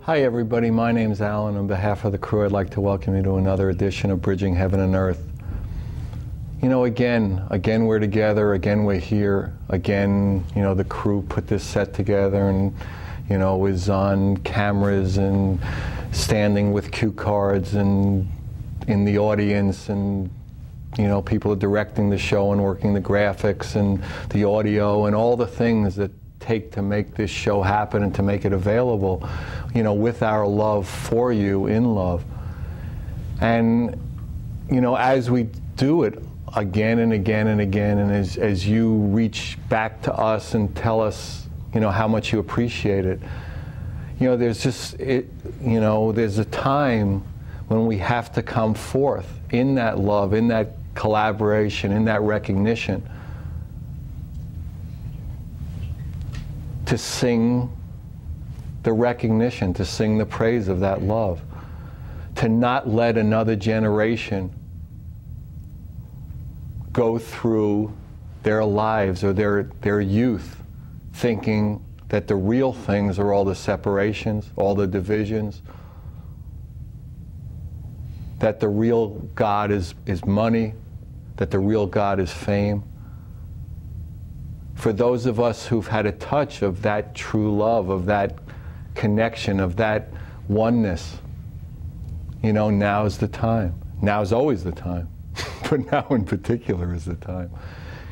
Hi everybody, my name's Alan. On behalf of the crew, I'd like to welcome you to another edition of Bridging Heaven and Earth. You know, again we're together, again we're here, again, you know, the crew put this set together and, you know, was on cameras and standing with cue cards and in the audience, and, you know, people are directing the show and working the graphics and the audio and all the things that take to make this show happen and to make it available, you know, with our love for you, in love. And, you know, as we do it again and again and again, and as you reach back to us and tell us, you know, how much you appreciate it, you know, there's just, you know, there's a time when we have to come forth in that love, in that collaboration, in that recognition, to sing the recognition, to sing the praise of that love, to not let another generation go through their lives or their youth thinking that the real things are all the separations, all the divisions, that the real God is money, that the real God is fame. For those of us who've had a touch of that true love, of that connection, of that oneness, you know, now's the time. Now's always the time, but now in particular is the time.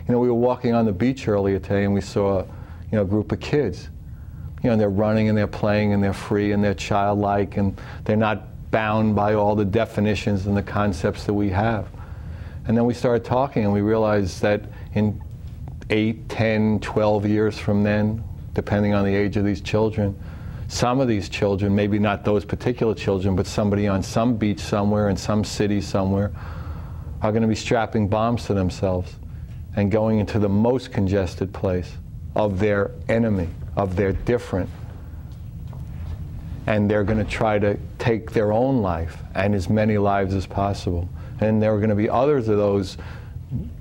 You know, we were walking on the beach earlier today and we saw, you know, a group of kids. You know, and they're running and they're playing and they're free and they're childlike and they're not bound by all the definitions and the concepts that we have. And then we started talking and we realized that in 8, 10, 12 years from then, depending on the age of these children, some of these children, maybe not those particular children, but somebody on some beach somewhere in some city somewhere, are going to be strapping bombs to themselves and going into the most congested place of their enemy, of their different. And they're going to try to take their own life and as many lives as possible. And there are going to be others of those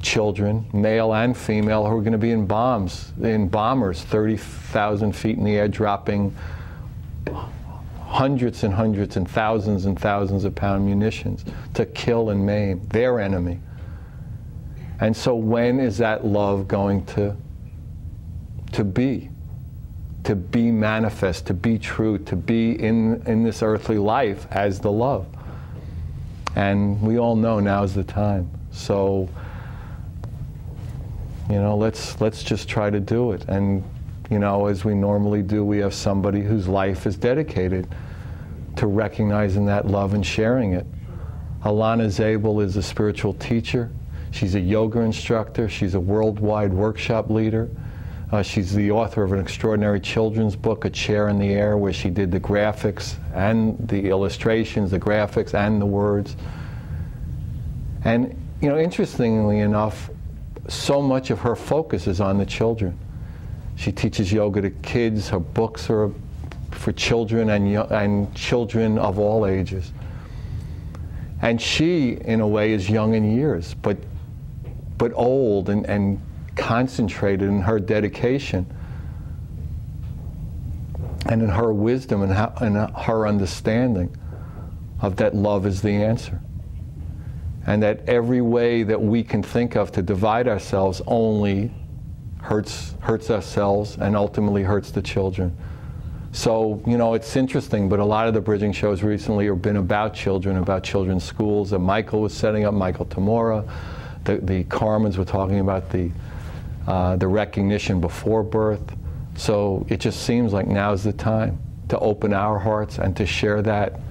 children, male and female, who are going to be in bombers 30,000 feet in the air, dropping hundreds and hundreds and thousands of pound munitions to kill and maim their enemy. And so when is that love going to be manifest, to be true, to be in this earthly life as the love? And we all know now's the time. So, you know, let's just try to do it. And, you know, as we normally do, we have somebody whose life is dedicated to recognizing that love and sharing it. Alanna Zabel is a spiritual teacher. She's a yoga instructor. She's a worldwide workshop leader. She's the author of an extraordinary children's book, A Chair in the Air, where she did the graphics and the illustrations, the graphics and the words. And, you know, interestingly enough, so much of her focus is on the children. She teaches yoga to kids. Her books are for children and children of all ages. And she, in a way, is young in years, but old and concentrated in her dedication and in her wisdom and her understanding of that love is the answer. And that every way that we can think of to divide ourselves only hurts ourselves and ultimately hurts the children. So, you know, it's interesting, but a lot of the bridging shows recently have been about children's schools. That Michael was setting up, Michael Tamora. The Carmens were talking about the recognition before birth. So it just seems like now's the time to open our hearts and to share that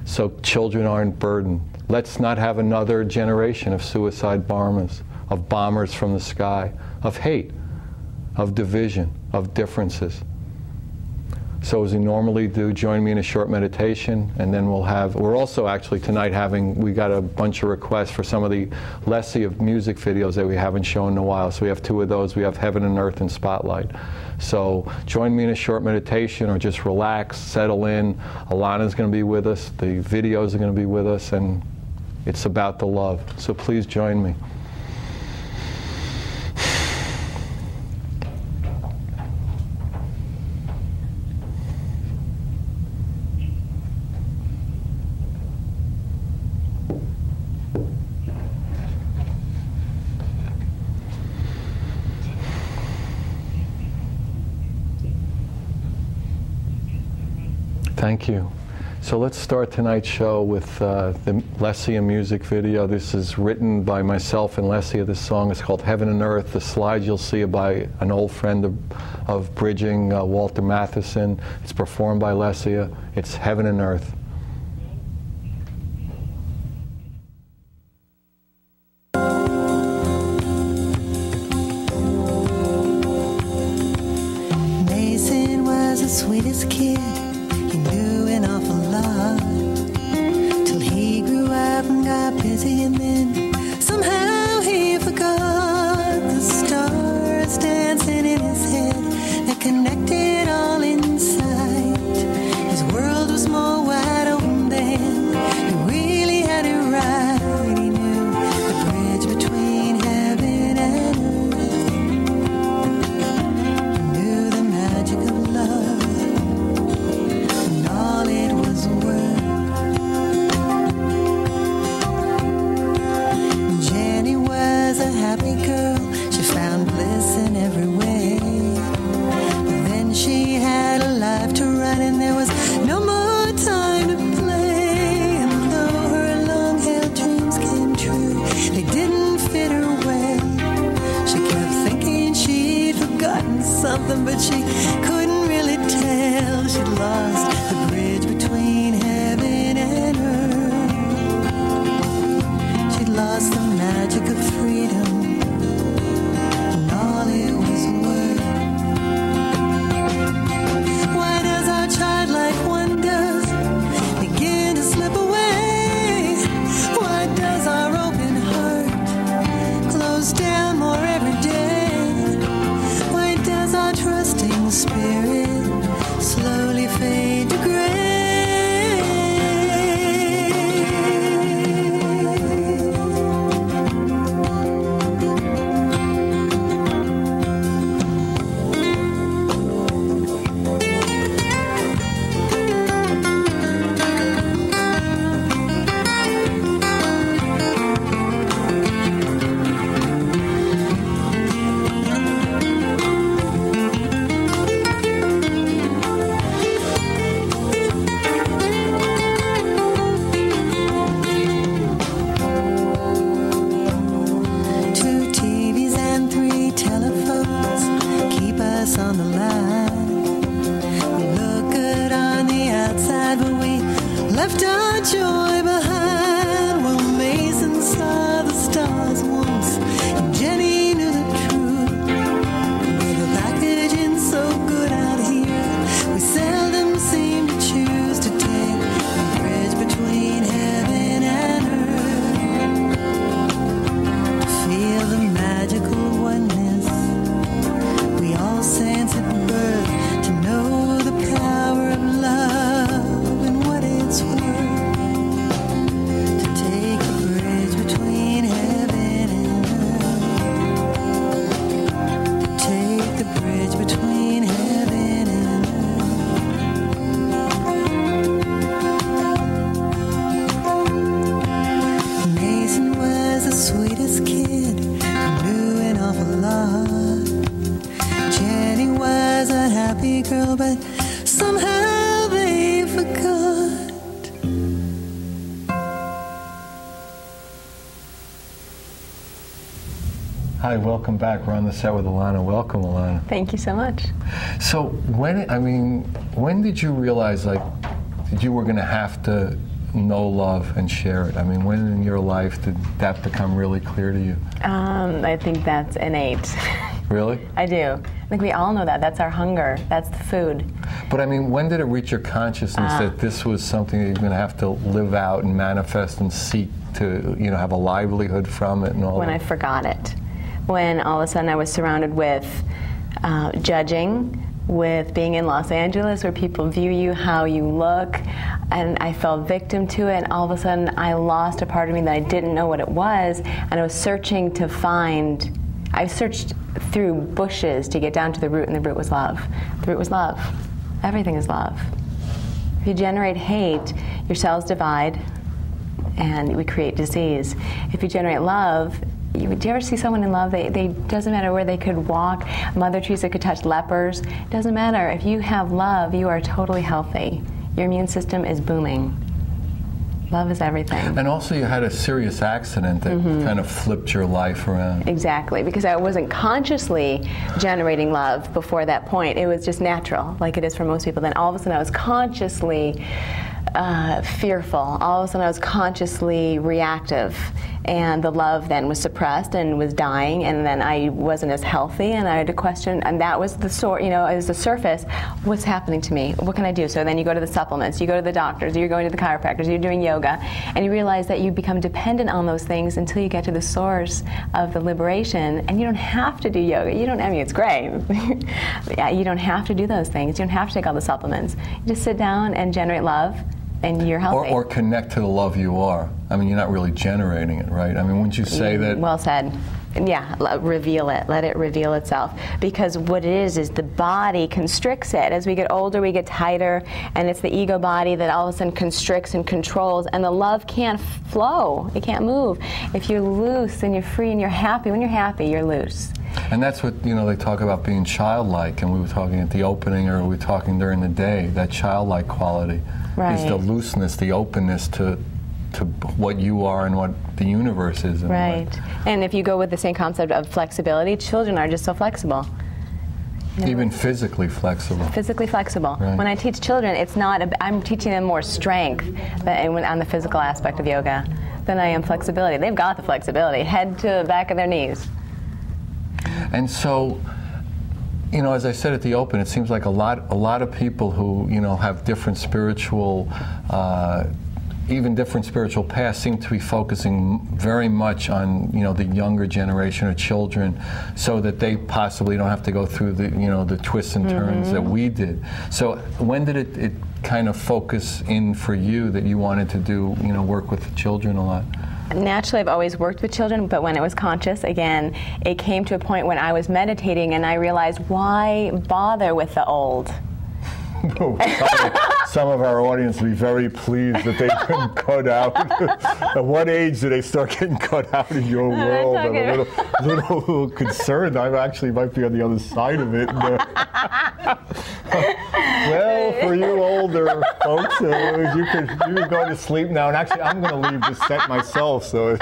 so children aren't burdened. Let's not have another generation of suicide bombers, of bombers from the sky, of hate, of division, of differences. So as we normally do, join me in a short meditation, and then we're also actually tonight we got a bunch of requests for some of the Lessia music videos that we haven't shown in a while. So we have 2 of those. We have Heaven and Earth and Spotlight. So join me in a short meditation, or just relax, settle in. Alanna's going to be with us. The videos are going to be with us, and it's about the love. So please join me. Thank you. So let's start tonight's show with the Lessia music video. This is written by myself and Lessia. This song is called Heaven and Earth. The slides you'll see are by an old friend of bridging, Walter Matheson. It's performed by Lessia. It's Heaven and Earth. Mason was the sweetest kid. He knew an awful lot till he grew up and got busy, and then somehow he forgot the stars dancing in his head that connected all in sight. His world was more wide open then. He really had it right. He knew the bridge between heaven and earth. He knew the magic of love. All it was worth. Jenny was a happy girl. She found bliss in every way. But then she had a life to run, and there was no more time to play. And though her long-held dreams came true, they didn't fit her well. She kept thinking she'd forgotten something, but she couldn't really tell. She'd lost the bridge between heaven and earth. She'd lost the magic of freedom and all it was worth. Why does our childlike wonder begin to slip away? Why does our open heart close down more every day? Why does our trusting spirit slowly fade to gray? Two TVs and three telephones keep us on the line. We look good on the outside, but we left our joy behind. Well, Mason saw the stars once, and Jenny knew the truth. With the packaging so good out here, we seldom seem to choose to take the bridge between heaven and earth. Feel the magical oneness we all sense at birth, to know the power of love and what it's worth. To take the bridge between heaven and earth. Take the bridge between heaven and earth. Mason was the sweetest kid who knew an awful lot. Jenny was a happy girl, but somehow they forgot. Hi, welcome back. We're on the set with Alanna. Welcome, Alanna. Thank you so much. So when did you realize, like, that you were going to have to know love and share it? I mean, when in your life did that become really clear to you? I think that's innate. Really? I do. I think we all know that. That's our hunger. That's the food. But I mean, when did it reach your consciousness that this was something that you're going to have to live out and manifest and seek to, have a livelihood from it and all When that? I forgot it. When all of a sudden I was surrounded with judging, with being in Los Angeles where people view you how you look, and I fell victim to it, and all of a sudden I lost a part of me that I didn't know what it was, and I was searching to find, I searched through bushes to get down to the root, and the root was love. The root was love. Everything is love. If you generate hate, your cells divide and we create disease. If you generate love, do you ever see someone in love? They doesn't matter where they could walk. Mother Teresa could touch lepers. It doesn't matter. If you have love, you are totally healthy. your immune system is booming. Love is everything. And also you had a serious accident that kind of flipped your life around. Exactly, because I wasn't consciously generating love before that point. It was just natural, like it is for most people. Then all of a sudden I was consciously fearful. All of a sudden I was consciously reactive. And the love then was suppressed and was dying, and then I wasn't as healthy, and I had to question, and that was the sort, you know, as the surface, what's happening to me? What can I do? So then you go to the supplements, you go to the doctors, you're going to the chiropractors, you're doing yoga, and you realize that you become dependent on those things until you get to the source of the liberation, and you don't have to do yoga. You don't, I mean, it's great. Yeah, you don't have to do those things. You don't have to take all the supplements. You just sit down and generate love, and you're healthy. Or connect to the love you are. I mean, you're not really generating it, right? I mean, wouldn't you say that? Well said. Yeah, reveal it. Let it reveal itself. Because what it is the body constricts it. As we get older, we get tighter, and it's the ego body that all of a sudden constricts and controls, and the love can't flow. It can't move. If you're loose and you're free and you're happy, when you're happy, you're loose. And that's what, you know, they talk about being childlike, and we were talking at the opening, or we were talking during the day, that childlike quality. Right. Is the looseness, the openness to what you are and what the universe is. Right. And if you go with the same concept of flexibility, children are just so flexible. You know, even physically flexible. Physically flexible. Right. When I teach children, it's not, I'm teaching them more strength on the physical aspect of yoga than I am flexibility. They've got the flexibility, head to the back of their knees. And so, you know, as I said at the open, it seems like a lot of people who, you know, have different spiritual, even different spiritual paths, seem to be focusing very much on, you know, the younger generation or children, so that they possibly don't have to go through the, you know, the twists and turns that we did. So when did it kind of focus in for you that you wanted to do, you know, work with children a lot? Naturally, I've always worked with children, but when it was conscious, again, it came to a point when I was meditating and I realized, why bother with the old? Some of our audience will be very pleased that they couldn't cut out. At what age do they start getting cut out in your world? I'm a little concerned. I actually might be on the other side of it. Well, for you older folks, you can go to sleep now. And actually, I'm going to leave the set myself. So.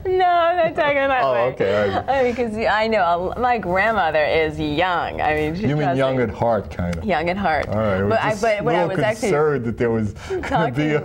No, I'm not talking about way. Okay. Because I know my grandmother is young. I mean, you mean young at heart, kind of. Young at heart. All right. But when I was concerned that there was going to be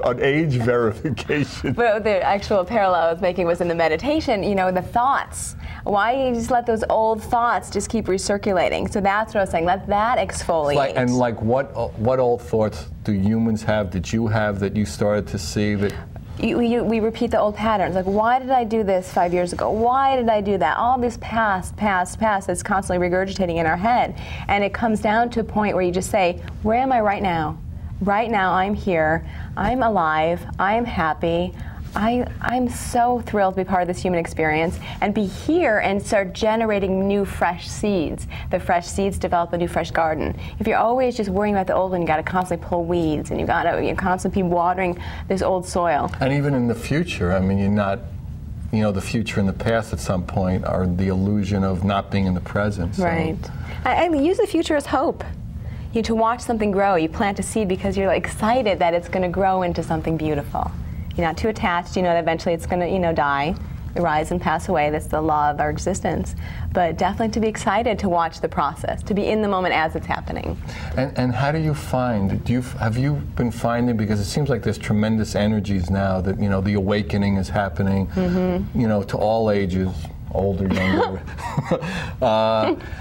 an age verification. But the actual parallel I was making was in the meditation. You know, the thoughts. Why you just let those old thoughts just keep recirculating? So that's what I was saying. Let that exfoliate. And what old thoughts do humans have? Did you have that you started to see that? We repeat the old patterns. Like, why did I do this 5 years ago? Why did I do that? All this past that's constantly regurgitating in our head. And it comes down to a point where you just say, where am I right now? Right now, I'm here. I'm alive. I'm happy. I'm so thrilled to be part of this human experience and be here and start generating new fresh seeds. The fresh seeds develop a new fresh garden. If you're always just worrying about the old one, you got to constantly pull weeds and you got to constantly be watering this old soil. And even in the future, I mean, you're not, you know, the future and the past at some point are the illusion of not being in the present. So. Right. I use the future as hope. To watch something grow, you plant a seed because you're excited that it's going to grow into something beautiful. You're not too attached, you know that eventually it's going to, die, rise and pass away. That's the law of our existence. But definitely to be excited to watch the process, to be in the moment as it's happening. And how do you find, have you been finding, because it seems like there's tremendous energies now that, the awakening is happening, to all ages, older, younger.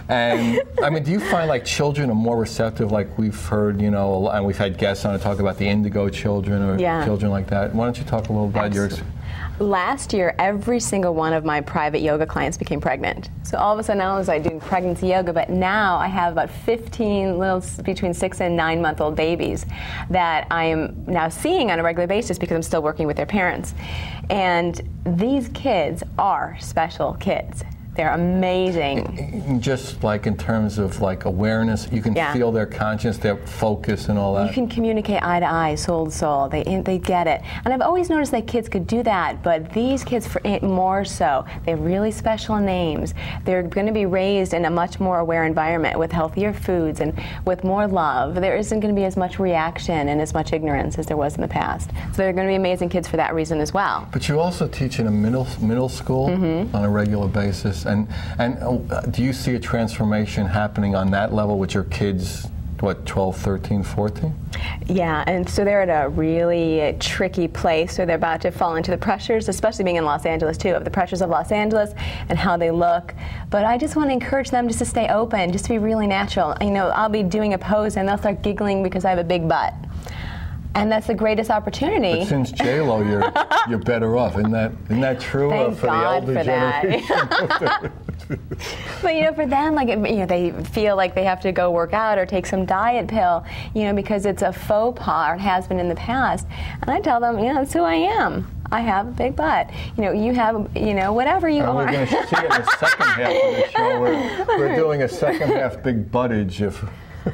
And I mean, do you find like children are more receptive, like we've heard, and we've had guests on to talk about the indigo children or children like that. Why don't you talk a little about your experience? Last year, every single one of my private yoga clients became pregnant. So all of a sudden, not only was I doing pregnancy yoga, but now I have about 15 little between 6 and 9 month old babies that I am now seeing on a regular basis because I'm still working with their parents. And these kids are special kids. They're amazing. Just like in terms of like awareness, you can feel their conscience, their focus, and all that. You can communicate eye to eye, soul to soul. They get it. And I've always noticed that kids could do that, but these kids more so. They have really special names. They're going to be raised in a much more aware environment with healthier foods and with more love. There isn't going to be as much reaction and as much ignorance as there was in the past. So they're going to be amazing kids for that reason as well. But you also teach in a middle school on a regular basis, and do you see a transformation happening on that level with your kids, what, 12, 13, 14? Yeah, and so they're at a really tricky place where they're about to fall into the pressures, especially being in Los Angeles too, of the pressures of Los Angeles and how they look. But I just want to encourage them just to stay open, just to be really natural. You know, I'll be doing a pose and they'll start giggling because I have a big butt. And that's the greatest opportunity. But since J-Lo, you're better off. Isn't that true? Thank for God the elder for generation? But you know, for them, like, you know, they feel like they have to go work out or take some diet pill, you know, because it's a faux pas, or it has been in the past. And I tell them, you know, that's who I am. I have a big butt. You know, you have, you know, whatever you are. We're going to see it in the second half of the show. We're doing a second half big buttage.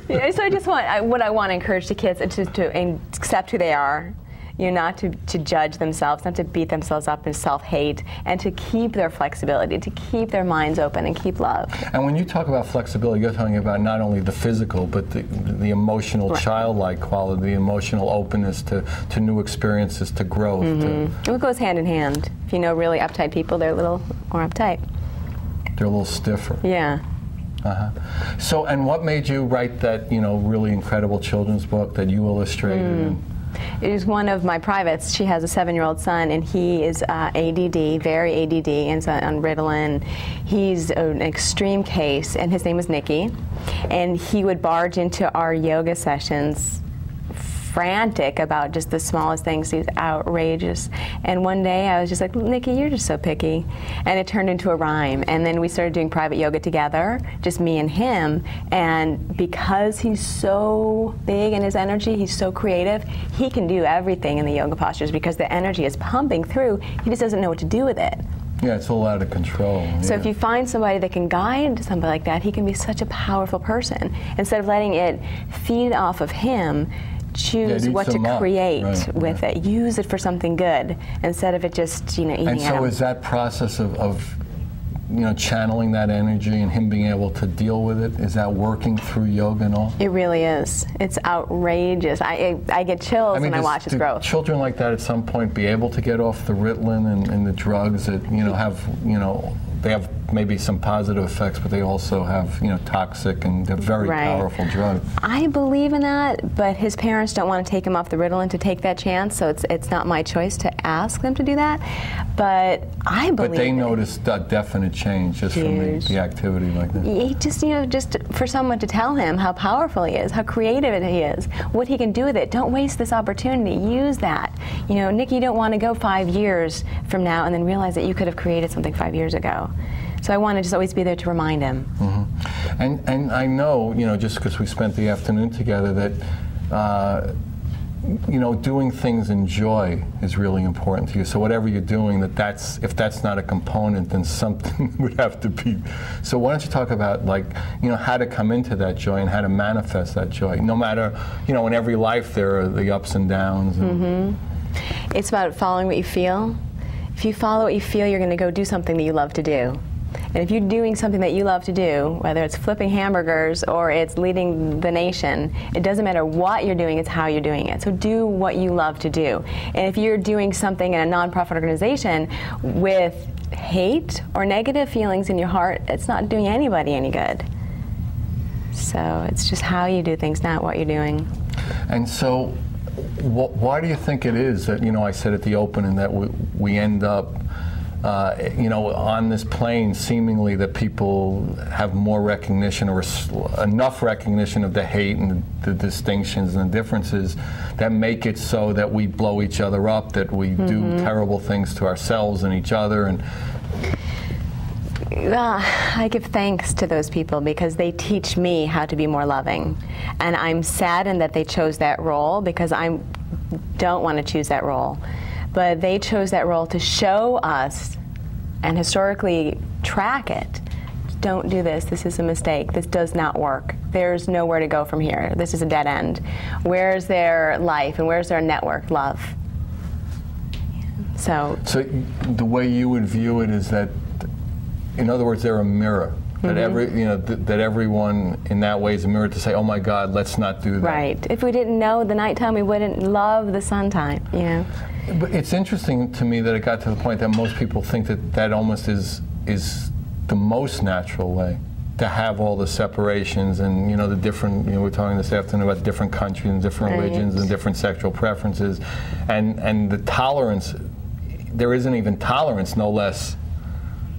Yeah, so I just want, what I want to encourage the kids is to accept who they are, you know, not to judge themselves, not to beat themselves up in self-hate, and to keep their flexibility, to keep their minds open and keep love. And when you talk about flexibility, you're talking about not only the physical, but the emotional, childlike quality, the emotional openness to new experiences, to growth. It goes hand in hand. If you know really uptight people, they're a little more uptight. They're a little stiffer. Yeah. So, and what made you write that, you know, really incredible children's book that you illustrated? It is one of my privates. She has a 7-year-old son, and he is ADD, very ADD, and is on Ritalin. He's an extreme case, and his name is Nicky. And he would barge into our yoga sessions frantic about just the smallest things. He's outrageous. And one day I was just like, Nicky, you're just so picky. And it turned into a rhyme. And then we started doing private yoga together, just me and him. And because he's so big in his energy, he's so creative, he can do everything in the yoga postures because the energy is pumping through. He just doesn't know what to do with it. Yeah, it's all out of control. So if you find somebody that can guide somebody like that, he can be such a powerful person. Instead of letting it feed off of him, choose what to create with it. Use it for something good instead of it just, you know, eating. And so is that process of you know, channeling that energy and him being able to deal with it, is that working through yoga and all? It really is. It's outrageous. I get chills when I watch his growth. Children like that at some point be able to get off the Ritalin and the drugs that, you know, have, you know, they have maybe some positive effects, but they also have, you know, toxic and they're very powerful drugs. I believe in that, but his parents don't want to take him off the Ritalin to take that chance, so it's not my choice to ask them to do that. But I believe. But they noticed a definite change just from the activity like that. He just, you know, just for someone to tell him how powerful he is, how creative he is, what he can do with it. Don't waste this opportunity. Use that. You know, Nick, you don't want to go 5 years from now and then realize that you could have created something 5 years ago. So I want to just always be there to remind him. And I know, you know, just because we spent the afternoon together, that you know, doing things in joy is really important to you. So whatever you're doing, if that's not a component, then something would have to be. So why don't you talk about, like, you know, how to come into that joy and how to manifest that joy, no matter, you know, in every life there are the ups and downs. And It's about following what you feel. If you follow what you feel, you're going to go do something that you love to do. And if you're doing something that you love to do, whether it's flipping hamburgers or it's leading the nation, it doesn't matter what you're doing, it's how you're doing it. So do what you love to do. And if you're doing something in a nonprofit organization with hate or negative feelings in your heart, it's not doing anybody any good. So it's just how you do things, not what you're doing. And so why do you think it is that, you know, I said at the opening that we end up you know, on this plane, seemingly that people have more recognition or enough recognition of the hate and the distinctions and the differences that make it so that we blow each other up, that we do terrible things to ourselves and each other. And I give thanks to those people because they teach me how to be more loving. And I'm saddened that they chose that role because I don't want to choose that role. But they chose that role to show us and historically track it. Don't do this. This is a mistake. This does not work. There's nowhere to go from here. This is a dead end. Where's their life and where's their network? Love. So the way you would view it is that, in other words, they're a mirror. That that everyone in that way is a mirror to say, oh my God, let's not do that. Right. If we didn't know the nighttime, we wouldn't love the sun time. But it's interesting to me that it got to the point that most people think that almost is the most natural way to have all the separations and the different. We're talking this afternoon about different countries and different religions and different sexual preferences, and the tolerance. There isn't even tolerance, no less.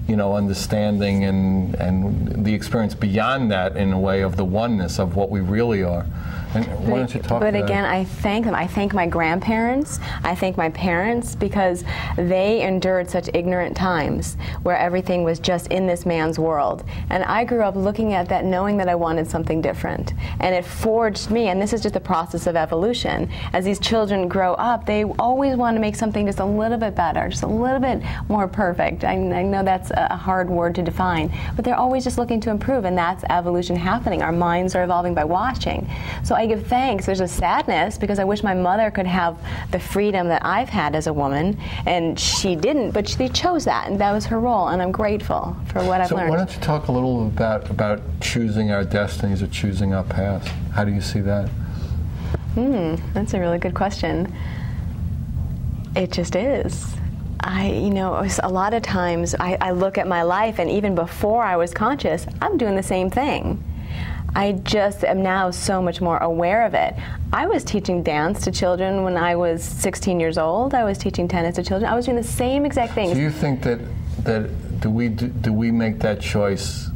Understanding and the experience beyond that, in a way, of the oneness of what we really are. And why don't you talk about that? But again, I thank them. I thank my grandparents. I thank my parents, because they endured such ignorant times where everything was just in this man's world. And I grew up looking at that, knowing that I wanted something different. And it forged me, and this is just the process of evolution. As these children grow up, they always want to make something just a little bit better, just a little bit more perfect. I know that's a hard word to define, but they're always just looking to improve, and that's evolution happening. Our minds are evolving by watching. So I give thanks. There's a sadness, because I wish my mother could have the freedom that I've had as a woman, and she didn't, but she chose that, and that was her role, and I'm grateful for what I've learned. So why don't you talk a little about choosing our destinies or choosing our paths? How do you see that? That's a really good question. It just is. A lot of times I look at my life, and even before I was conscious, I'm doing the same thing. I just am now so much more aware of it. I was teaching dance to children when I was 16 years old. I was teaching tennis to children. I was doing the same exact things. Do you think that do we make that choice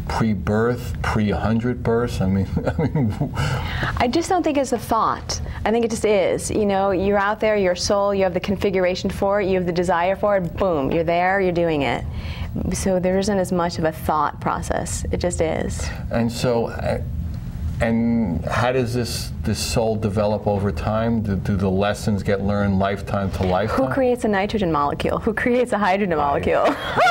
pre-birth, pre-100 births? I just don't think it's a thought. I think it just is. You're out there, your soul, you have the configuration for it, you have the desire for it, boom, you're there, you're doing it. So there isn't as much of a thought process. It just is. And so, and how does this soul develop over time? Do the lessons get learned lifetime to lifetime? Who creates a nitrogen molecule? Who creates a hydrogen molecule?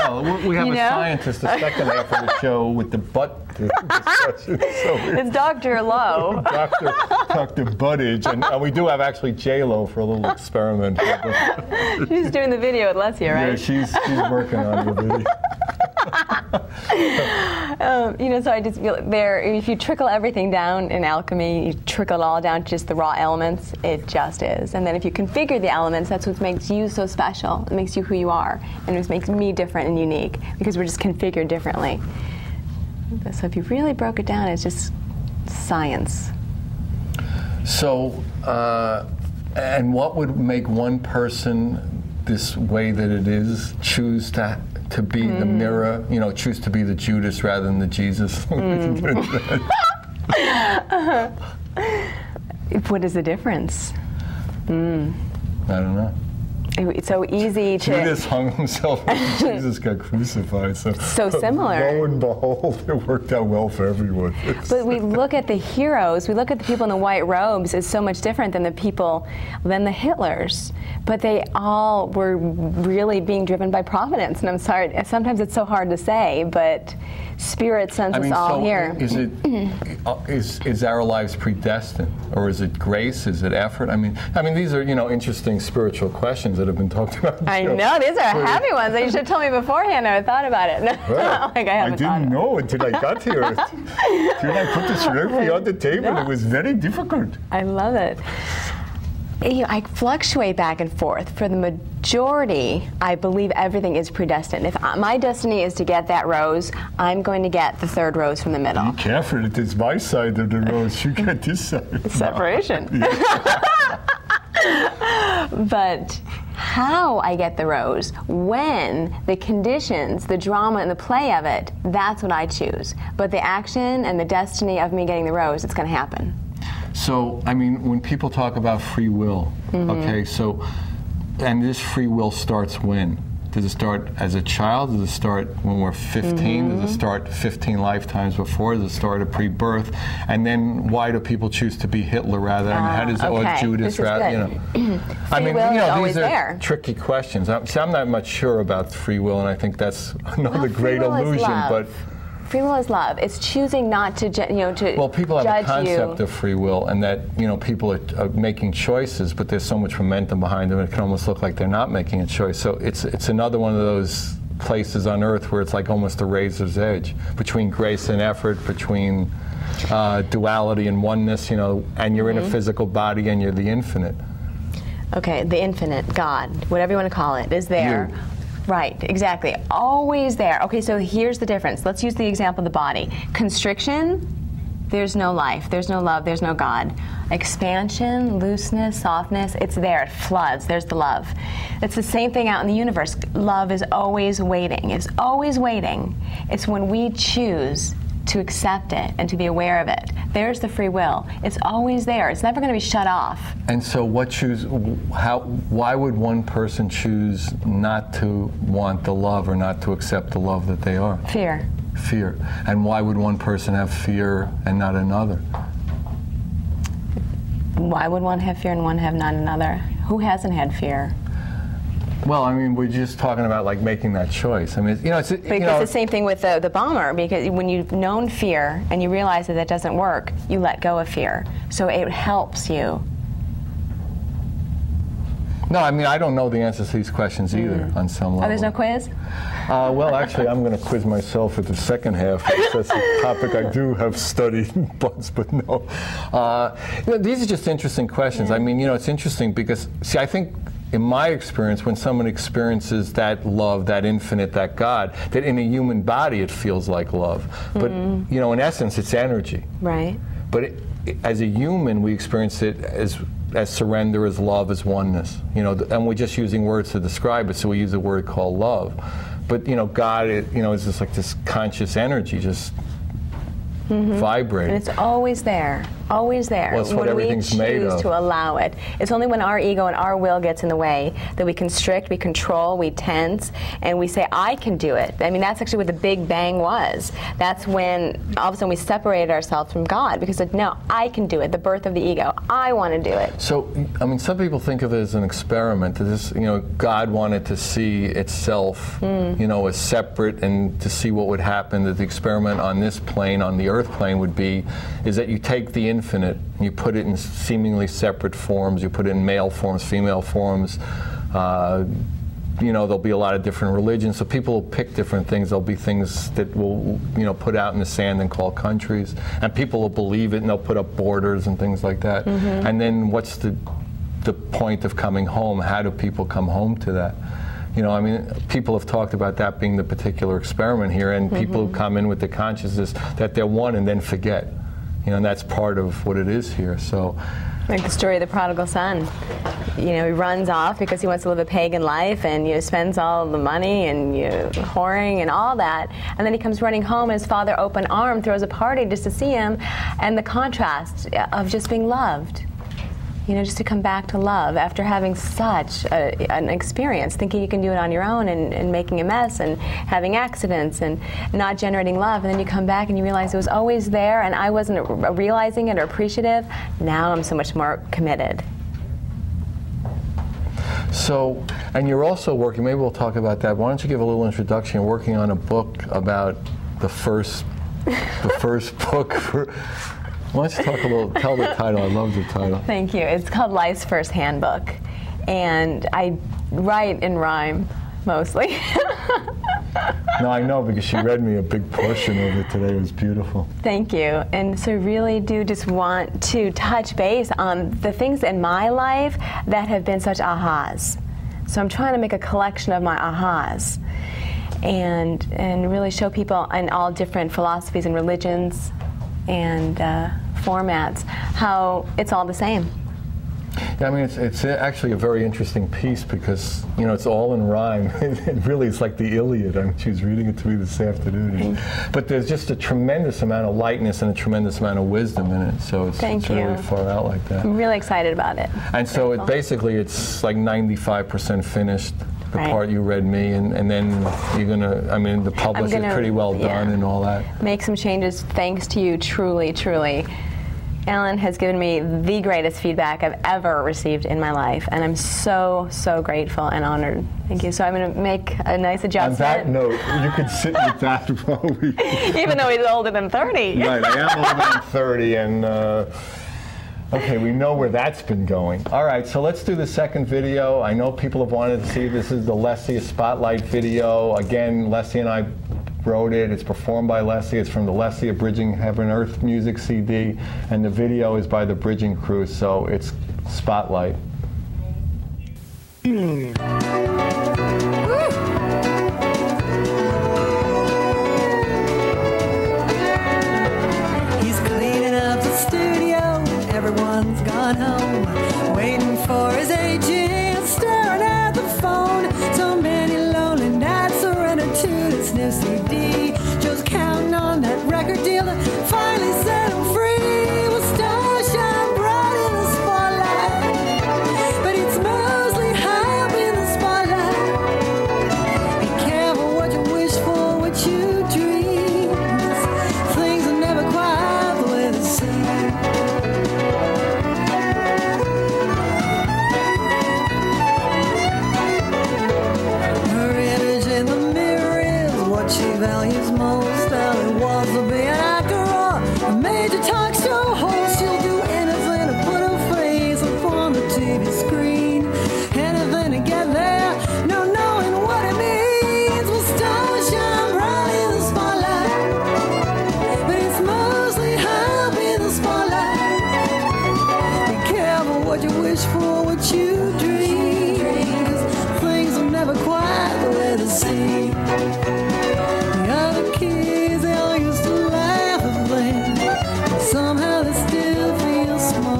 Well, we have a scientist the second half of the show with the butt discussion. It's Dr. Lowe. Dr. Buddage, and we do have actually J-Lo for a little experiment. She's doing the video with Lessia, right? Yeah, she's working on the video. So I just feel if you trickle everything down in alchemy, you trickle it all down to just the raw elements, it just is. And then if you configure the elements, that's what makes you so special. It makes you who you are, and it makes me different and unique, because we're just configured differently. So if you really broke it down, it's just science. So, and what would make one person, this way that it is, choose to be the mirror, choose to be the Judas rather than the Jesus? What is the difference? I don't know. It's so easy to... Judas hung himself when Jesus got crucified. So similar. Lo and behold, it worked out well for everyone. But we look at the heroes, we look at the people in the white robes as so much different than the the Hitlers. But they all were really being driven by providence. And I'm sorry, sometimes it's so hard to say, but Spirit sends us all here. Is our lives predestined, or is it grace? Is it effort? These are interesting spiritual questions that have been talked about. I know, these are heavy ones. You should have told me beforehand. I thought about it. Well, I didn't know until I got here. Until I put this directly on the table, it was very difficult. I love it. I fluctuate back and forth. For the majority, I believe everything is predestined. If my destiny is to get that rose, I'm going to get the third rose from the middle. Be careful, it is my side of the rose. You get this side. Separation. But how I get the rose, when, the conditions, the drama and the play of it, that's what I choose. But the action and the destiny of me getting the rose, it's going to happen. So, when people talk about free will, okay, so, and this free will starts when? Does it start as a child? Does it start when we're 15? Does it start 15 lifetimes before? Does it start at pre-birth? And then why do people choose to be Hitler rather? And how does or Judas rather? I mean, these are tricky questions. I'm not much sure about free will, and I think that's another great illusion. But free will is love. It's choosing not to, to well, people have a concept you. of free will, and that people are making choices, but there's so much momentum behind them, it can almost look like they're not making a choice. So it's another one of those places on earth where it's like almost a razor's edge between grace and effort, between duality and oneness, and you're in a physical body and you're the infinite. Okay, the infinite, God, whatever you want to call it, is there. You. Right, exactly. Always there. Okay, so here's the difference. Let's use the example of the body. Constriction, there's no life, there's no love, there's no God. Expansion, looseness, softness, it's there, it floods, there's the love. It's the same thing out in the universe. Love is always waiting. It's always waiting. It's when we choose to accept it and to be aware of it. There's the free will. It's always there. It's never going to be shut off. And so why would one person choose not to want the love or not to accept the love that they are? Fear. Fear. And why would one person have fear and not another? Why would one have fear and one have not another? Who hasn't had fear? Well, I mean, we're just talking about like making that choice. I mean, it's the same thing with the bomber, because when you've known fear and you realize that doesn't work, you let go of fear. So it helps you. No, I mean, I don't know the answers to these questions either on some level. Oh, there's no quiz? Well, actually, I'm going to quiz myself at the second half. That's a topic I do have studied once, but no. These are just interesting questions. I mean, it's interesting because, see, I think in my experience, when someone experiences that love, that infinite, that God, that in a human body it feels like love. But, in essence, it's energy. Right. But as a human, we experience it as surrender, as love, as oneness. And we're just using words to describe it, so we use a word called love. But, God, is just like this conscious energy, just vibrating. And it's always there. Always there. Well, it's what everything's made of. When we choose to allow it. It's only when our ego and our will gets in the way that we constrict, we control, we tense, and we say, I can do it. I mean, that's actually what the Big Bang was. That's when all of a sudden we separated ourselves from God, because no, I can do it. The birth of the ego. I want to do it. So, I mean, some people think of it as an experiment. That this, God wanted to see itself, as separate, and to see what would happen. That the experiment on this plane, on the Earth plane, would be, is that you take the infinite, you put it in seemingly separate forms, you put it in male forms, female forms, there'll be a lot of different religions, so people will pick different things. There'll be things that will, put out in the sand and call countries, and people will believe it, and they'll put up borders and things like that. And then what's the point of coming home? How do people come home to that? I mean, people have talked about that being the particular experiment here, and people who come in with the consciousness that they're one and then forget. And that's part of what it is here. So, like the story of the prodigal son. He runs off because he wants to live a pagan life, and spends all the money and whoring and all that. And then he comes running home, and his father, open arm, throws a party just to see him, and the contrast of just being loved. Just to come back to love after having such an experience, thinking you can do it on your own, and making a mess and having accidents and not generating love. And then you come back and you realize it was always there, and I wasn't realizing it or appreciative. Now I'm so much more committed. So, and you're also working, maybe we'll talk about that. Why don't you give a little introduction? You're working on a book about the first book for... Why don't you talk a little, tell the title, I love the title. Thank you. It's called Life's First Handbook, and I write in rhyme, mostly. No, I know, because she read me a big portion of it today. It was beautiful. Thank you. And so really do just want to touch base on the things in my life that have been such ahas. So I'm trying to make a collection of my ahas, and really show people in all different philosophies and religions and formats how it's all the same. Yeah, I mean, it's actually a very interesting piece because, it's all in rhyme. It really is like the Iliad. I mean, she was reading it to me this afternoon. But there's just a tremendous amount of lightness and a tremendous amount of wisdom in it. So it's really far out like that. I'm really excited about it. And so it's like 95% finished. the part you read me, and then you're gonna, I mean, the publish is pretty well done and all that. Make some changes thanks to you, truly, truly. Alan has given me the greatest feedback I've ever received in my life, and I'm so, so grateful and honored. Thank you. So I'm going to make a nice adjustment. On that note, you could sit with that while we... Even though he's older than 30. Right, I am older than 30, and okay, we know where that's been going. All right, so let's do the second video. I know people have wanted to see, this is the Lessia Spotlight video. Again, Lessia and I wrote it. It's performed by Lessia. It's from the Lessia Bridging Heaven Earth music CD, and the video is by the Bridging Crew, so it's Spotlight. He's cleaning up the studio, everyone's gone home, waiting for his agent, staring at the phone. So many lonely nights surrendered to this new CD, just counting on that record deal to finally set him free. Well, stars shine bright in the spotlight, but it's mostly high up in the spotlight. Be careful what you wish for, what you dream. Things are never quite the way they seem. Her image in the mirror is what she values most. All it wants to be an actor or a major talk show host. She'll do anything to put her face upon the TV screen. Anything to get there, no knowing what it means. Well, stars shine bright in the spotlight, but it's mostly high up in the spotlight. Be careful what you wish for, what you dream, 'cause things are never quite the way they seem. The other kids, they all used to laugh at them, but somehow they still feel small.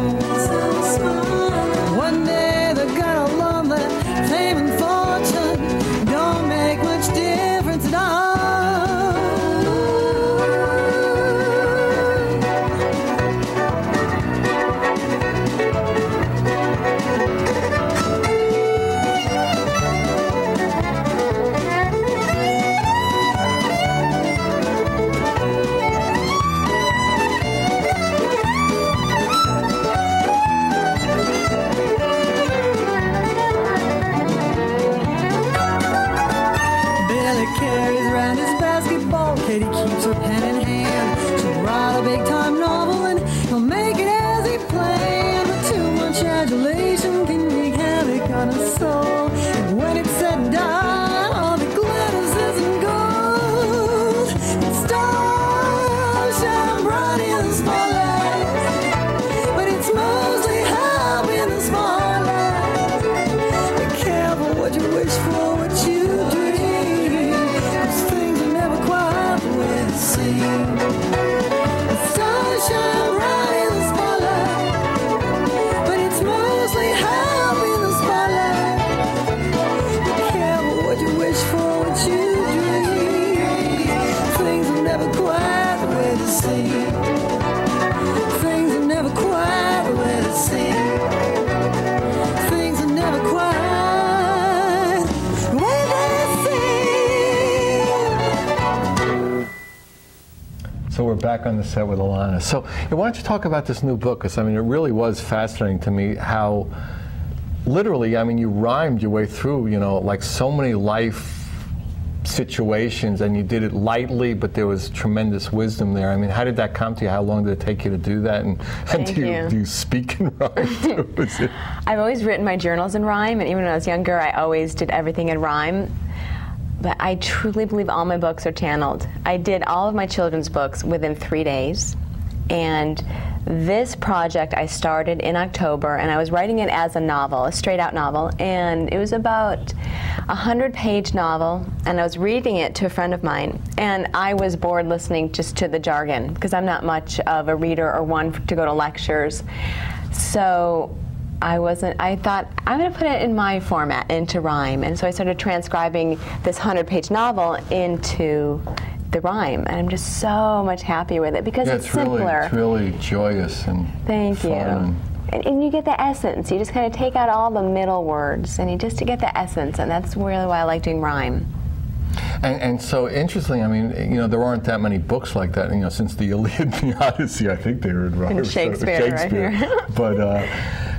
One day they're gonna learn that fame and fortune don't make much difference at all. Billy carries around his basketball. Katie keeps her pen in hand. She'll write a big-time novel and he'll make it as he planned. But too much adulation can wreak havoc on his soul. And when it's said and done, all the glitters isn't gold. The stars shine bright in the spotlight, but it's mostly high up in the spotlight. Be careful what you wish for, what you dream, 'cause things are never quite the way they seem. The stars shine bright in the spotlight, but it's mostly high up in the spotlight. Be careful what you wish for, what you dream. Things are never quite the way they seem. Things are never quite the way they seem. Things are never quite the way they seem. So we're back on the set with Alanna. So why don't you talk about this new book? Because I mean, it really was fascinating to me how, literally, I mean, you rhymed your way through, you know, like so many life situations, and you did it lightly, but there was tremendous wisdom there. I mean, how did that come to you? How long did it take you to do that? And do you speak in rhyme too? I've always written my journals in rhyme, and even when I was younger, I always did everything in rhyme. But I truly believe all my books are channeled. I did all of my children's books within 3 days. And this project I started in October, and I was writing it as a novel, a straight-out novel, and it was about a 100-page novel, and I was reading it to a friend of mine, and I was bored listening just to the jargon, because I'm not much of a reader or one to go to lectures. So I thought, I'm going to put it in my format, into rhyme, and so I started transcribing this 100-page novel into the rhyme, and I'm just so much happier with it because it's simpler. It's really joyous and Thank fun. you. And you get the essence. You just kind of take out all the middle words, and you just to get the essence, and that's really why I like doing rhyme. And so, interestingly, I mean, you know, there aren't that many books like that. You know, since the Iliad and the Odyssey, I think they were and Shakespeare. Right here. But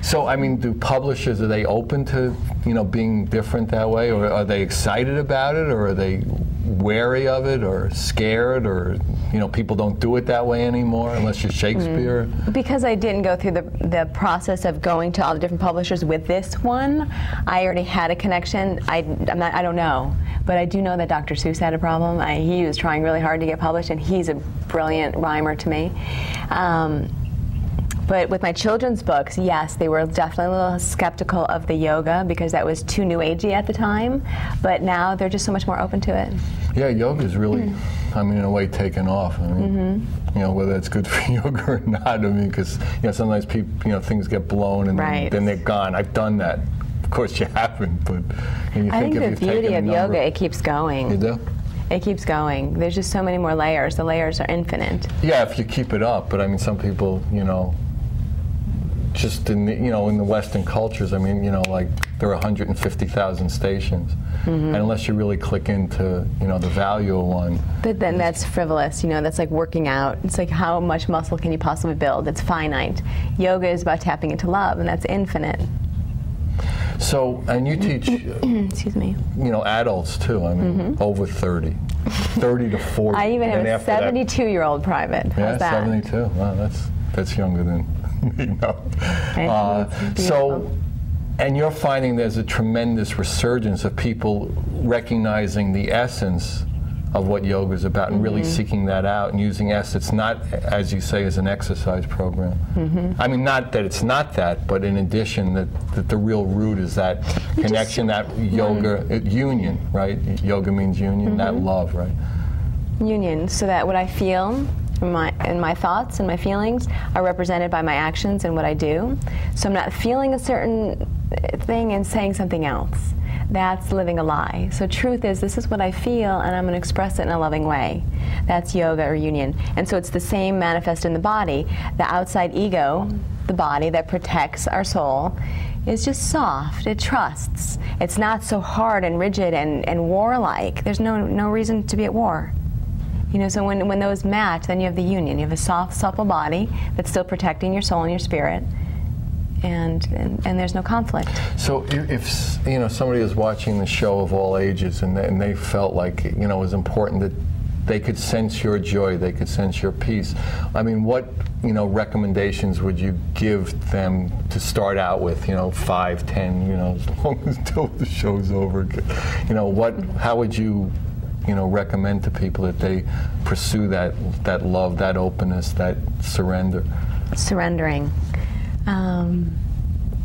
so, I mean, do publishers, are they open to, you know, being different that way, or are they excited about it, or are they wary of it, or scared, or, you know, people don't do it that way anymore unless you're Shakespeare? Because I didn't go through the process of going to all the different publishers with this one, I already had a connection. I don't know, but I do know that Dr. Seuss had a problem. He was trying really hard to get published, and he's a brilliant rhymer to me. But with my children's books, yes, they were definitely a little skeptical of the yoga because that was too new agey at the time. But now they're just so much more open to it. Yeah, yoga's really, I mean, in a way, taken off. I mean, you know, whether it's good for yoga or not. I mean, because, you know, sometimes people, you know, things get blown and then they're gone. I've done that. Of course, you haven't, but you I think the beauty of yoga, it keeps going. You do? It keeps going. There's just so many more layers. The layers are infinite. Yeah, if you keep it up. But I mean, some people, you know, just in the, you know, in the Western cultures, I mean, you know, like there are 150,000 stations, and unless you really click into, you know, the value of one. But then that's frivolous, you know. That's like working out. It's like how much muscle can you possibly build? It's finite. Yoga is about tapping into love, and that's infinite. So, and you teach, excuse me, you know, adults too. I mean, over 30 to 40. I even have a 72-year-old private. How's that? 72. Wow, that's younger than me. No. So, and you're finding there's a tremendous resurgence of people recognizing the essence of what yoga is about and really seeking that out and using essence, not, as you say, as an exercise program. I mean, not that it's not that, but in addition, that the real root is that connection, that yoga, union, right? Yoga means union, that love, right? Union, so that what I feel and my thoughts and my feelings are represented by my actions and what I do. So I'm not feeling a certain thing and saying something else. That's living a lie. So truth is, this is what I feel, and I'm going to express it in a loving way. That's yoga or union. And so it's the same manifest in the body. The outside ego, the body that protects our soul, is just soft. It trusts. It's not so hard and rigid and warlike. There's no reason to be at war. You know, so when those match, then you have the union. You have a soft, supple body that's still protecting your soul and your spirit. And there's no conflict. So if you know, somebody is watching the show of all ages and they felt like, you know, it was important that they could sense your joy, they could sense your peace, I mean, what, you know, recommendations would you give them to start out with, you know, 5, 10, you know, as long as until the show's over, you know, how would you know, recommend to people that they pursue that love, that openness, that surrender? Surrendering.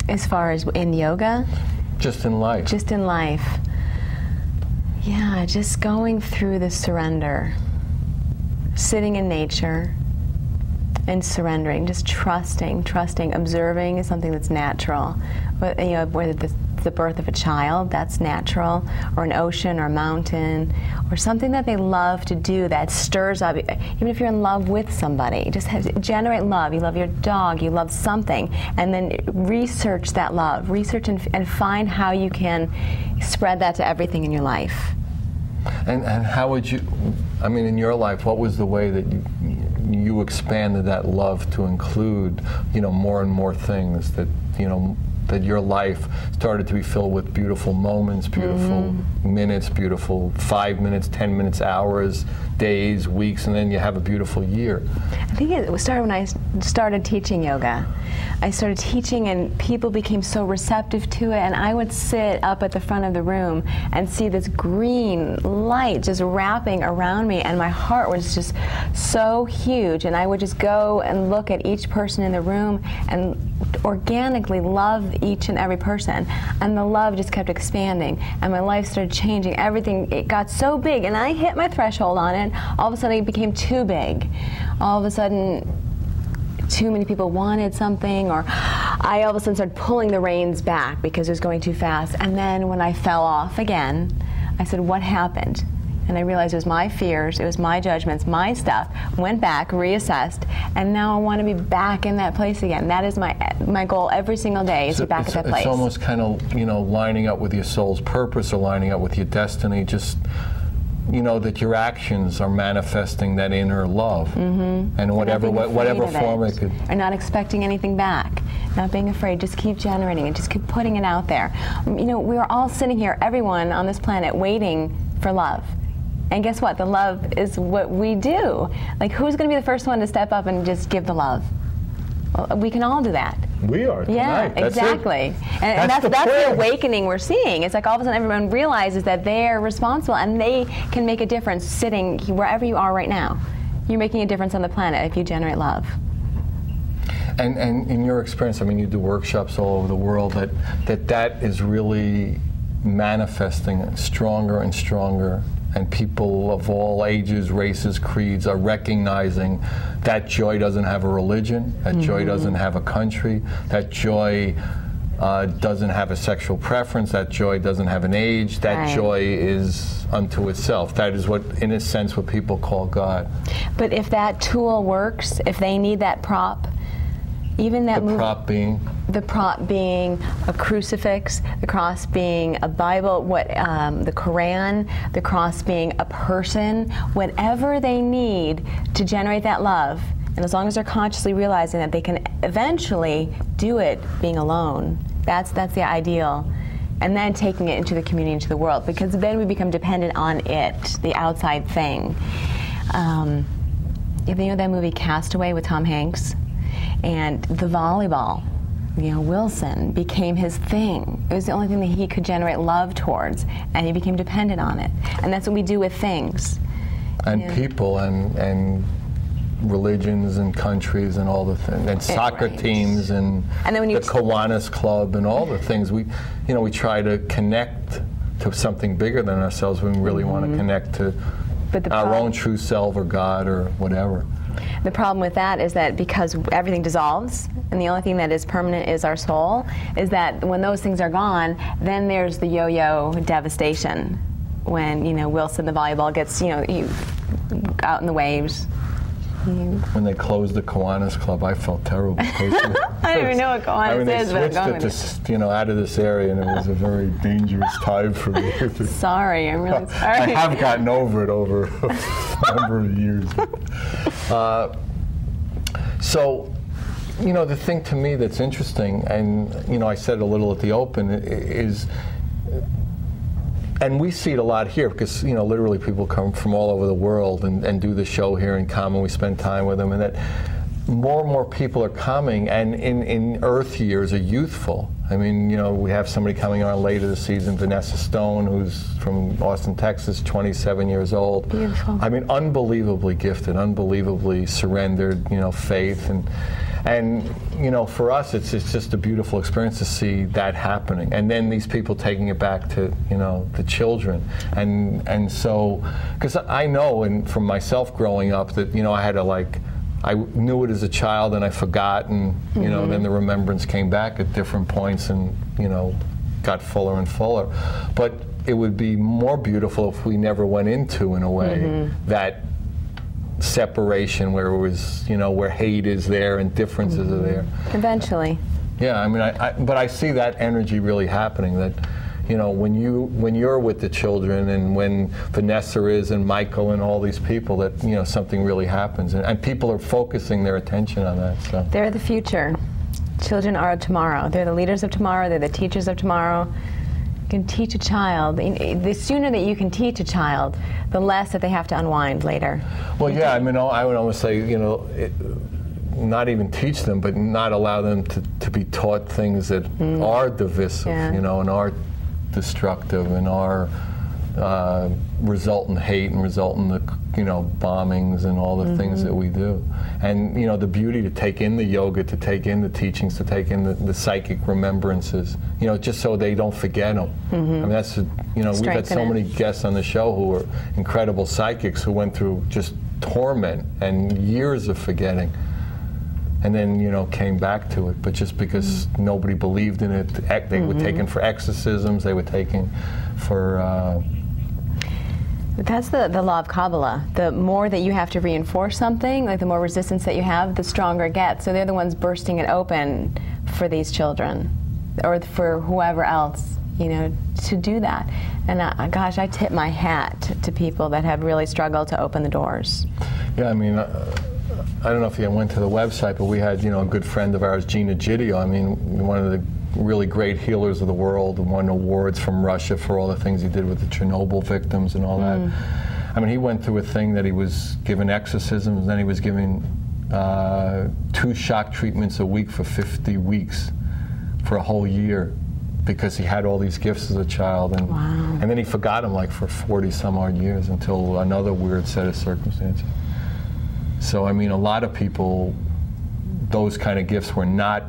As far as in yoga? Just in life. Just in life. Yeah, just going through the surrender. Sitting in nature and surrendering, just trusting. Observing is something that's natural. But, you know, whether the birth of a child, that's natural, or an ocean or a mountain, or something that they love to do that stirs up. Even if you're in love with somebody, just generate love. You love your dog, you love something, and then research that love. Research and find how you can spread that to everything in your life. And how would you, I mean, in your life, what was the way that you expanded that love to include, you know, more and more things that, you know, that your life started to be filled with beautiful moments, beautiful minutes, beautiful 5 minutes, 10 minutes, hours, days, weeks, and then you have a beautiful year? I think it started when I started teaching yoga. I started teaching and people became so receptive to it, and I would sit up at the front of the room and see this green light just wrapping around me, and my heart was just so huge, and I would just go and look at each person in the room and organically love each and every person, and the love just kept expanding, and my life started changing. Everything, it got so big, and I hit my threshold on it. All of a sudden it became too big. All of a sudden too many people wanted something, or I all of a sudden started pulling the reins back because it was going too fast. And then when I fell off again, I said, what happened? And I realized it was my fears, it was my judgments, my stuff. Went back, reassessed, and now I want to be back in that place again. That is my goal every single day, is to be back at that place. It's almost kind of, lining up with your soul's purpose or lining up with your destiny, just, that your actions are manifesting that inner love. And whatever form it could. Or not expecting anything back. Not being afraid, just keep generating it, just keep putting it out there. We are all sitting here, everyone on this planet, waiting for love. And guess what? The love is what we do. Like, who's going to be the first one to step up and just give the love? Well, we can all do that. We are tonight. Yeah, that's exactly. And that's the awakening we're seeing. It's like all of a sudden everyone realizes that they're responsible and they can make a difference sitting wherever you are right now. You're making a difference on the planet if you generate love. And in your experience, you do workshops all over the world, that is really manifesting stronger and stronger, and people of all ages, races, creeds are recognizing that joy doesn't have a religion, that joy doesn't have a country, that joy doesn't have a sexual preference, that joy doesn't have an age, that joy is unto itself. That is what, in a sense, what people call God. But if that tool works, if they need that prop, even that the prop being a crucifix, the cross being a Bible, the Quran, the cross being a person, whatever they need to generate that love, and as long as they're consciously realizing that they can eventually do it being alone, that's the ideal. And then taking it into the community, into the world, because then we become dependent on it, the outside thing. If you know that movie Castaway with Tom Hanks? And the volleyball, Wilson became his thing. It was the only thing that he could generate love towards, and he became dependent on it. And that's what we do with things. And people and religions and countries and all the things, and soccer teams and then the Kiwanis Club and all the things. We try to connect to something bigger than ourselves when we really want to connect to our own true self or God or whatever. The problem with that is that because everything dissolves, and the only thing that is permanent is our soul, is that when those things are gone, then there's the yo-yo devastation. When, Wilson, the volleyball, gets, out in the waves. When they closed the Kiwanis Club, I felt terrible. I don't even know what Kiwanis is, but I'm going with it. Out of this area, and it was a very dangerous time for me. Sorry, I'm really sorry. I have gotten over it over a number of years. So, the thing to me that's interesting, and I said a little at the open, is, and we see it a lot here because literally people come from all over the world and do the show here in common. We spend time with them, and that more and more people are coming, and in Earth years are youthful. We have somebody coming on later this season, Vanessa Stone, who's from Austin, Texas, 27 years old. Beautiful. Unbelievably gifted, unbelievably surrendered, faith. And for us, it's just a beautiful experience to see that happening. And then these people taking it back to, the children. And so, because I know, and from myself growing up, that, I had to I knew it as a child and I forgot, and then the remembrance came back at different points and got fuller and fuller. But it would be more beautiful if we never went into, in a way, that separation where it was, where hate is there and differences are there. Eventually. Yeah, but I see that energy really happening, that when you're with the children, and when Vanessa is, and Michael, and all these people, that something really happens, and people are focusing their attention on that. So they're the future. Children are tomorrow. They're the leaders of tomorrow. They're the teachers of tomorrow. You can teach a child. The sooner that you can teach a child, the less that they have to unwind later. Well, yeah. I would almost say, not even teach them, but not allow them to be taught things that are divisive, and are destructive, and are result in hate and result in the bombings and all the things that we do. And the beauty to take in the yoga, to take in the teachings, to take in the psychic remembrances, just so they don't forget them. That's we've had so many guests on the show who were incredible psychics who went through just torment and years of forgetting, and then came back to it. But just because nobody believed in it, they were taken for exorcisms, they were taken for That's the law of Kabbalah. The more that you have to reinforce something, like the more resistance that you have, the stronger it gets. So they're the ones bursting it open for these children, or for whoever else, you know, to do that. And gosh, I tip my hat to people that have really struggled to open the doors. Yeah, I mean, I don't know if you went to the website, but we had, you know, a good friend of ours, Gina Gidio. I mean, one of the really great healers of the world, and won awards from Russia for all the things he did with the Chernobyl victims and all that. I mean, he went through a thing that he was given exorcisms, and then he was given 2 shock treatments a week for 50 weeks for a whole year, because he had all these gifts as a child, and and then he forgot them like for 40 some odd years until another weird set of circumstances. So I mean, a lot of people, those kind of gifts were not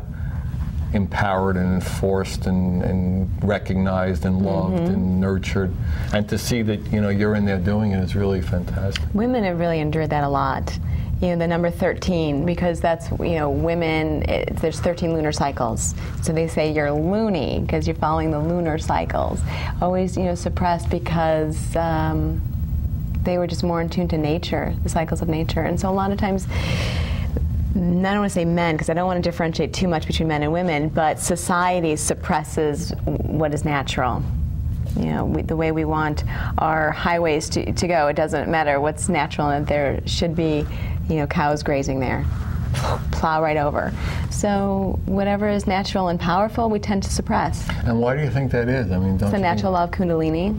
empowered and enforced and recognized and loved and nurtured, and to see that, you know, you're in there doing it is really fantastic. Women have really endured that a lot. You know, the number 13, because that's, you know, women, there's 13 lunar cycles. So they say you're loony because you're following the lunar cycles. Always, you know, suppressed because they were just more in tune to nature, the cycles of nature. And so a lot of times, I don't want to say men, because I don't want to differentiate too much between men and women, but society suppresses what is natural. You know, the way we want our highways to go, it doesn't matter what's natural, and there should be, you know, cows grazing there. Plow right over. So whatever is natural and powerful, we tend to suppress. And why do you think that is? I mean, don't it's the natural law of Kundalini.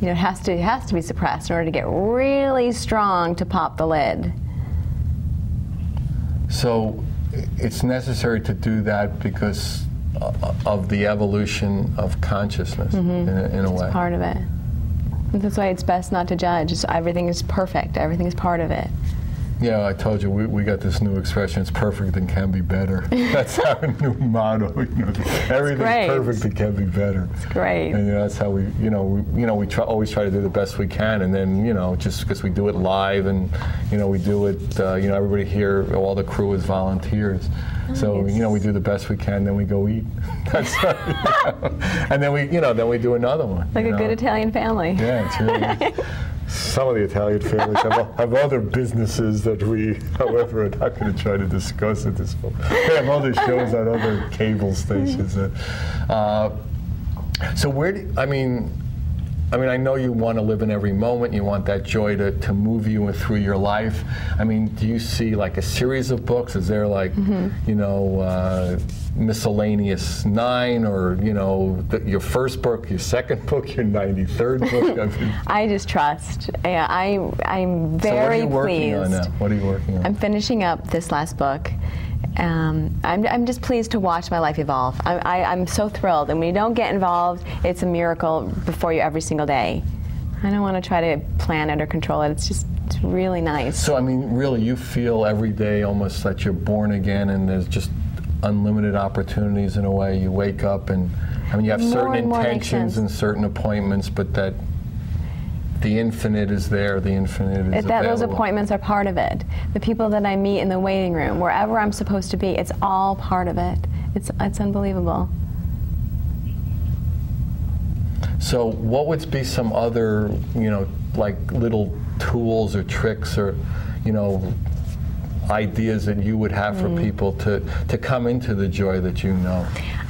You know, it has to be suppressed in order to get really strong to pop the lid. So it's necessary to do that because of the evolution of consciousness, in a way. It's part of it. And that's why it's best not to judge. Everything is perfect. Everything is part of it. Yeah, I told you, we got this new expression, it's perfect and can be better. That's our new motto. You know, everything's perfect and can be better. It's great. And you know, that's how we always try to do the best we can, and then, you know, just because we do it live and, you know, we do it, you know, everybody here, all the crew is volunteers. Nice. So, you know, we do the best we can, then we go eat. That's right, you know. And then then we do another one. Like a good Italian family. Yeah, it's really some of the Italian families have other businesses that we, however, are not going to try to discuss at this point. They have other shows on other cable stations. So where do, I mean, I know you want to live in every moment. You want that joy to move you through your life. I mean, do you see like a series of books? Is there like, you know, miscellaneous 9, or, you know, your first book, your second book, your 93rd book? I just trust. Yeah, I'm very pleased. So what are you working on now? What are you working on? I'm finishing up this last book. I'm just pleased to watch my life evolve. I'm so thrilled, and when you don't get involved, it's a miracle before you every single day. I don't want to try to plan it or control it. It's really nice. So I mean, really, you feel every day almost that you're born again, and there's just unlimited opportunities in a way. You wake up, and I mean, you have certain intentions and certain appointments, but that the infinite is there, the infinite is available. Those appointments are part of it. The people that I meet in the waiting room, wherever I'm supposed to be, it's all part of it. It's unbelievable. So what would be some other, you know, like little tools or tricks or, you know, ideas that you would have for people to come into the joy that you know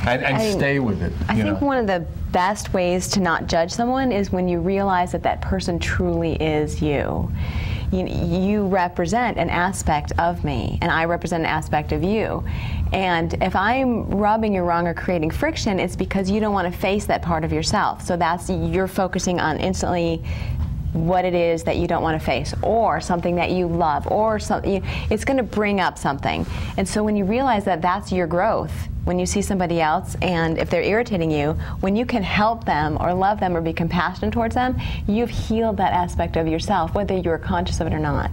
and stay with it? I think one of the best ways to not judge someone is when you realize that that person truly is you. You represent an aspect of me, and I represent an aspect of you. And if I'm rubbing you wrong or creating friction, it's because you don't want to face that part of yourself. So you're focusing on instantly what it is that you don't want to face, or something that you love, or something. It's going to bring up something. And so when you realize that that's your growth, when you see somebody else, and if they're irritating you, when you can help them or love them or be compassionate towards them, you've healed that aspect of yourself, whether you're conscious of it or not.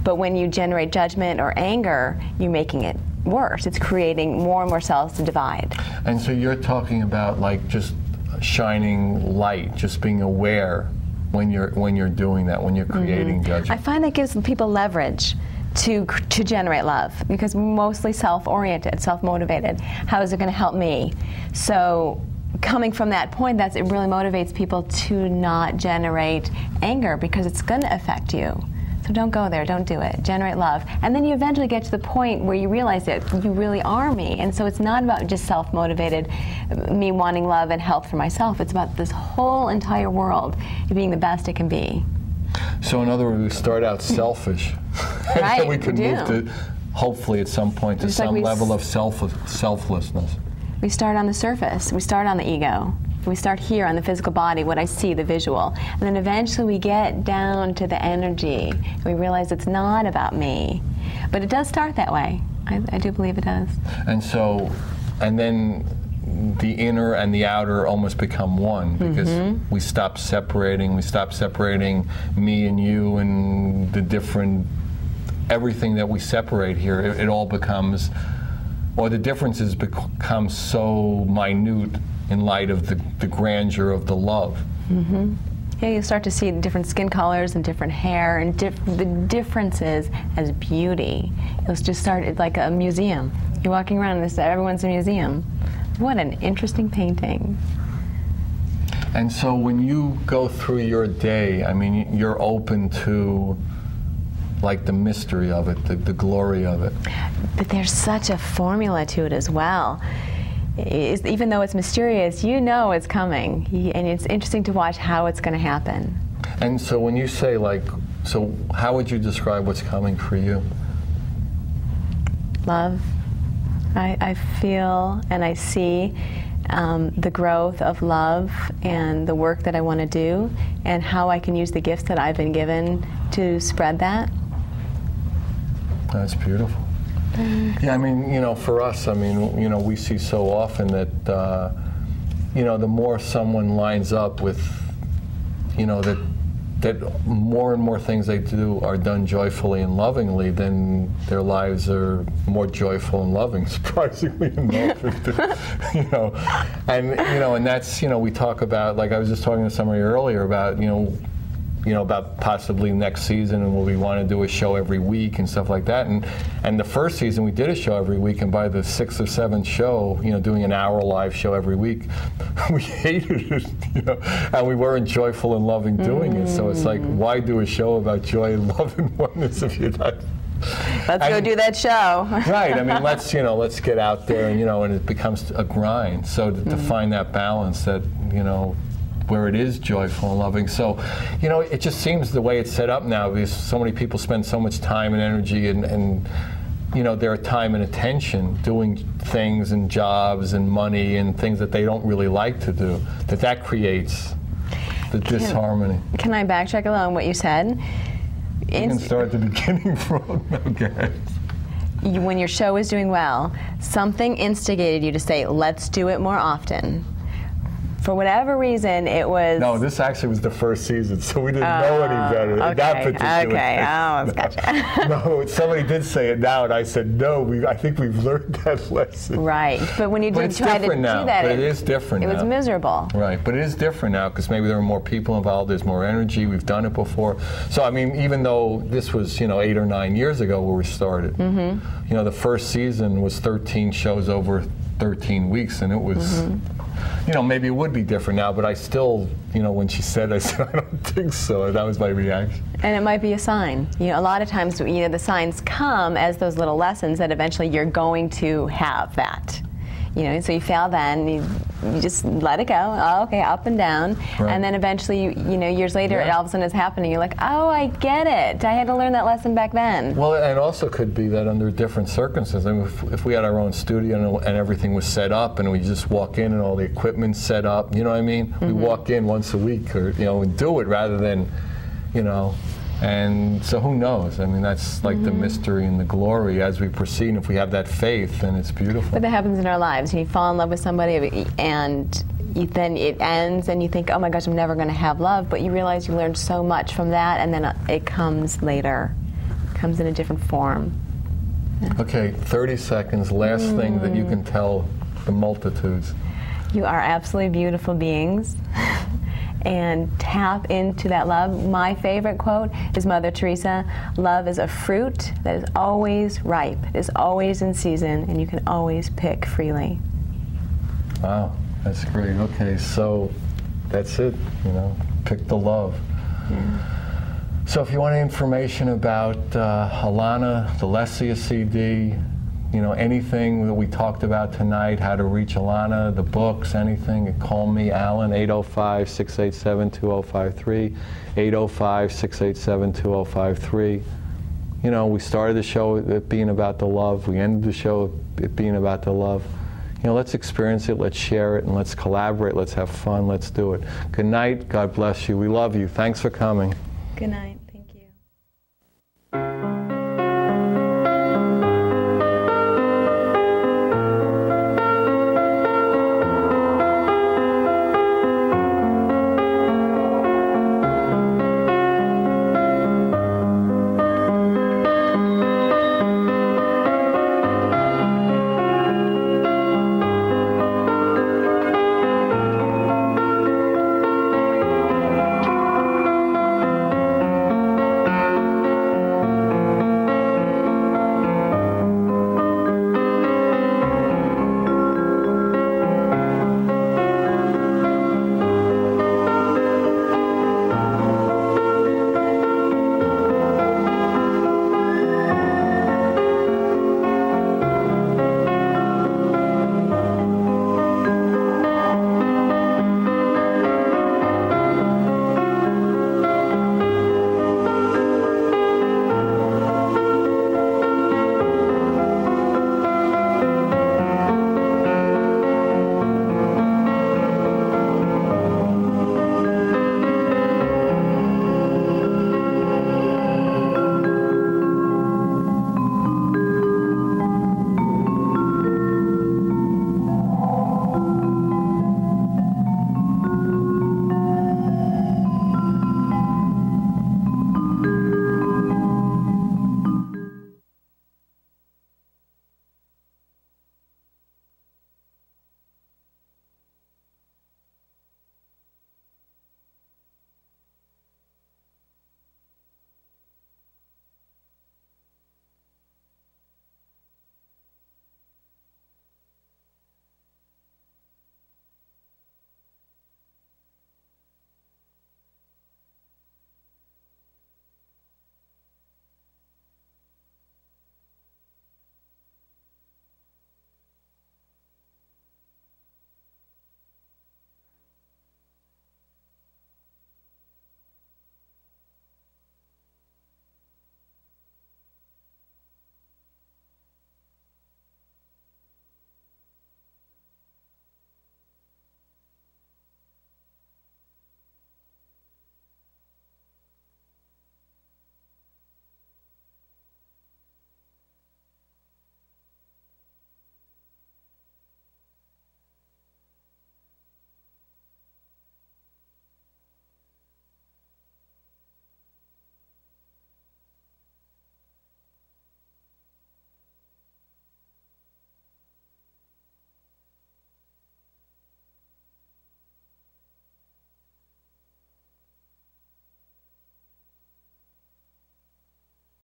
But when you generate judgment or anger, you're making it worse. It's creating more and more cells to divide. And so you're talking about like just shining light, just being aware when you're doing that, when you're creating judgment. I find that gives people leverage to generate love, because we're mostly self-oriented, self-motivated. How is it going to help me? So coming from that point, it really motivates people to not generate anger, because it's going to affect you. So don't go there, don't do it. Generate love. And then you eventually get to the point where you realize that you really are me. And so it's not about just self-motivated, me wanting love and health for myself. It's about this whole entire world being the best it can be. So in other words, we start out selfish. Right, and then we can move to, hopefully at some point, to Just some like level of selflessness. We start on the surface. We start on the ego. We start here on the physical body, what I see, the visual. And then eventually we get down to the energy. And we realize it's not about me. But it does start that way. I do believe it does. And so, and then the inner and the outer almost become one, because we stop separating me and you and the different, everything that we separate here. It all becomes, or the differences become so minute in light of the grandeur of the love. Yeah, you start to see different skin colors and different hair and the differences as beauty. It'll just start like a museum. You're walking around and everyone's a museum. What an interesting painting. And so when you go through your day, I mean, you're open to like the mystery of it, the glory of it. But there's such a formula to it as well. Even though it's mysterious, you know it's coming. And it's interesting to watch how it's going to happen. And so when you say like, so how would you describe what's coming for you? Love. I feel and I see the growth of love and the work that I want to do, and how I can use the gifts that I've been given to spread that. That's beautiful. Yeah, I mean, you know, for us, I mean, you know, we see so often that, you know, the more someone lines up with, you know, that more and more things they do are done joyfully and lovingly, then their lives are more joyful and loving, surprisingly enough. You know, and that's, you know, we talk about, like I was just talking to somebody earlier about, you know, about possibly next season, and we want to do a show every week and stuff like that. And the first season we did a show every week, and by the 6th or 7th show, you know, doing an hour live show every week, we hated it, you know, and we weren't joyful and loving doing it. So it's like, why do a show about joy and love and oneness if you're not? Let's go do that show. Right. I mean, let's get out there, and, you know, and it becomes a grind. So to find that balance, that, you know, where it is joyful and loving. So, you know, it just seems the way it's set up now, because so many people spend so much time and energy and you know, their time and attention doing things and jobs and money and things that they don't really like to do, that creates the disharmony. Can I backtrack a little on what you said? You can start at the beginning from, okay. When your show was doing well, something instigated you to say, let's do it more often. For whatever reason, it was... No, this actually was the first season, so we didn't know any better. Okay, that particular okay, gotcha. No, somebody did say it now, and I said, no, I think we've learned that lesson. Right, but when you did try to do that, it is different now. It was miserable. Right, but it is different now, because maybe there are more people involved, there's more energy, we've done it before. So, I mean, even though this was, you know, 8 or 9 years ago where we started, you know, the first season was 13 shows over 13 weeks, and it was... You know, maybe it would be different now, but I still, you know, when she said, I said, I don't think so. And that was my reaction. And it might be a sign. You know, a lot of times, you know, the signs come as those little lessons that eventually you're going to have that. You know, so you fail then, you just let it go. Oh, okay, up and down. Right. And then eventually, you know, years later, it all of a sudden is happening. You're like, oh, I get it. I had to learn that lesson back then. Well, and it also could be that under different circumstances. I mean, if we had our own studio and everything was set up and we just walk in and all the equipment's set up, you know what I mean? We walk in once a week, or, you know, and do it rather than, you know. And so who knows? I mean, that's like the mystery and the glory as we proceed. And if we have that faith, then it's beautiful. But that happens in our lives. You fall in love with somebody, and then it ends, and you think, oh my gosh, I'm never going to have love. But you realize you learned so much from that, and then it comes later. It comes in a different form. Yeah. Okay, 30 seconds. Last thing that you can tell the multitudes. You are absolutely beautiful beings. And tap into that love. My favorite quote is Mother Teresa: love is a fruit that is always ripe, it is always in season, and you can always pick freely. Wow. That's great. Okay, so that's it, you know, pick the love. Yeah. So if you want any information about Alanna, the Lessia CD, you know, anything that we talked about tonight, how to reach Alanna, the books, anything, call me, Alan, 805-687-2053, 805-687-2053. You know, we started the show it being about the love. We ended the show it being about the love. You know, let's experience it, let's share it, and let's collaborate, let's have fun, let's do it. Good night, God bless you. We love you. Thanks for coming. Good night.